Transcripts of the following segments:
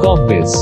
Corpbiz.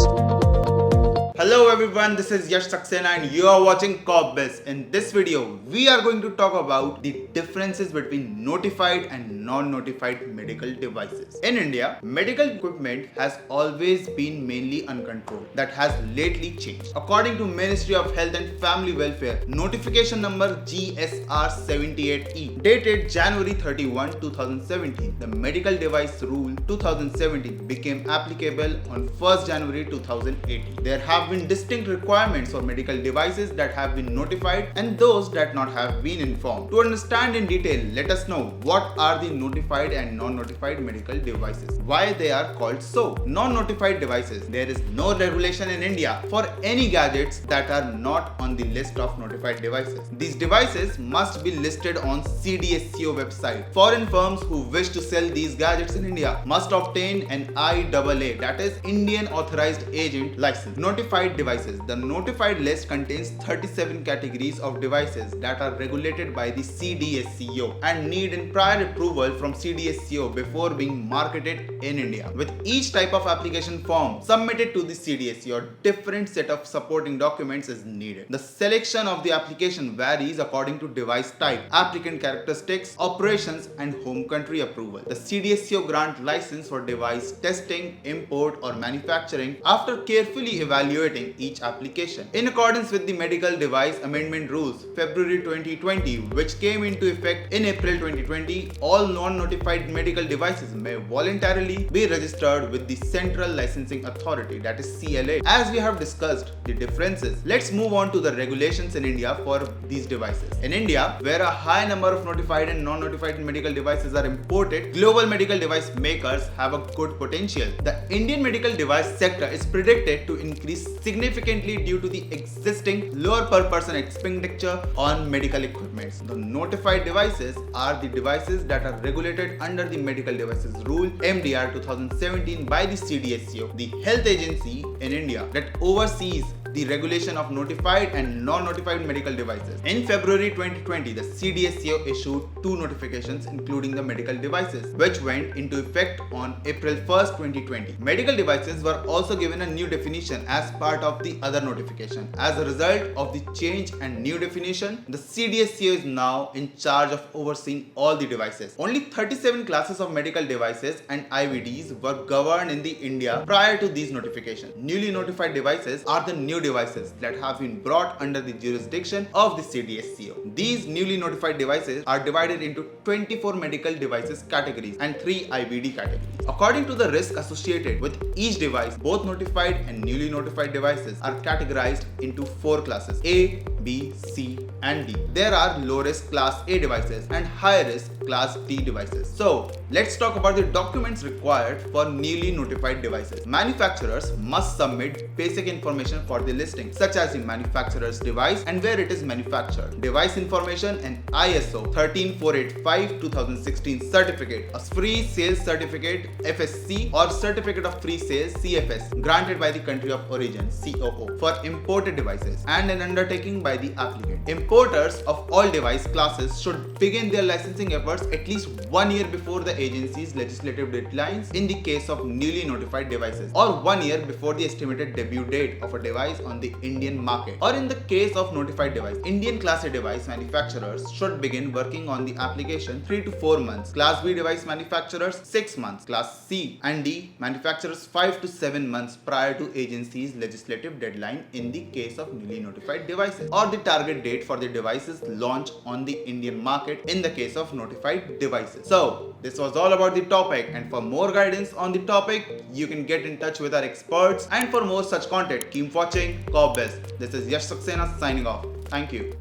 Hello everyone, this is Yash Saxena and you are watching Corpbiz. In this video, we are going to talk about the differences between notified and non-notified medical devices. In India, medical equipment has always been mainly uncontrolled. That has lately changed. According to Ministry of Health and Family Welfare, notification number GSR 78E dated January 31, 2017, the medical device rule 2017 became applicable on 1st January 2018. There have been distinct requirements for medical devices that have been notified and those that not have been informed. To understand in detail, let us know what are the notified and non-notified medical devices, why they are called so. Non-notified devices. There is no regulation in India for any gadgets that are not on the list of notified devices. These devices must be listed on CDSCO website. Foreign firms who wish to sell these gadgets in India must obtain an IAA, that is Indian Authorized Agent license. Notified devices. The notified list contains 37 categories of devices that are regulated by the CDSCO and need in prior approval from CDSCO before being marketed in India. With each type of application form submitted to the CDSCO, a different set of supporting documents is needed. The selection of the application varies according to device type, applicant characteristics, operations, and home country approval. The CDSCO grant license for device testing, import, or manufacturing after carefully evaluating each application. In accordance with the Medical Device Amendment Rules, February 2020, which came into effect in April 2020, all non-notified medical devices may voluntarily be registered with the Central Licensing Authority, that is CLA. As we have discussed the differences, let's move on to the regulations in India for these devices. In India, where a high number of notified and non-notified medical devices are imported, global medical device makers have a good potential. The Indian medical device sector is predicted to increase significantly due to the existing lower per person expenditure on medical equipment. The notified devices are the devices that are regulated under the Medical Devices Rule MDR 2017 by the CDSCO, the health agency in India that oversees the regulation of notified and non-notified medical devices. In February 2020, the CDSCO issued 2 notifications including the medical devices, which went into effect on April 1st, 2020. Medical devices were also given a new definition as part of the other notification. As a result of the change and new definition, the CDSCO is now in charge of overseeing all the devices. Only 37 classes of medical devices and IVDs were governed in the India prior to these notifications. Newly notified devices are the new devices that have been brought under the jurisdiction of the CDSCO. These newly notified devices are divided into 24 medical devices categories and 3 IVD categories. According to the risk associated with each device, both notified and newly notified devices are categorized into 4 classes: A, B, C, and D. There are low risk class A devices and high risk class D devices. So let's talk about the documents required for newly notified devices. Manufacturers must submit basic information for the listing, such as the manufacturer's device and where it is manufactured, device information, and ISO 13485-2016 certificate, a free sales certificate FSC or certificate of free sales CFS granted by the country of origin COO for imported devices, and an undertaking by the applicant. Importers of all device classes should begin their licensing efforts at least 1 year before the agency's legislative deadlines in the case of newly notified devices, or 1 year before the estimated debut date of a device on the Indian market. Or in the case of notified device, Indian Class A device manufacturers should begin working on the application 3 to 4 months, Class B device manufacturers 6 months, Class C and D manufacturers 5 to 7 months prior to agency's legislative deadline in the case of newly notified devices, or the target date for the devices launch on the Indian market in the case of notified devices. So this was all about the topic, and for more guidance on the topic, you can get in touch with our experts, and for more such content, keep watching Corpbiz. This is Yash Saxena signing off. Thank you.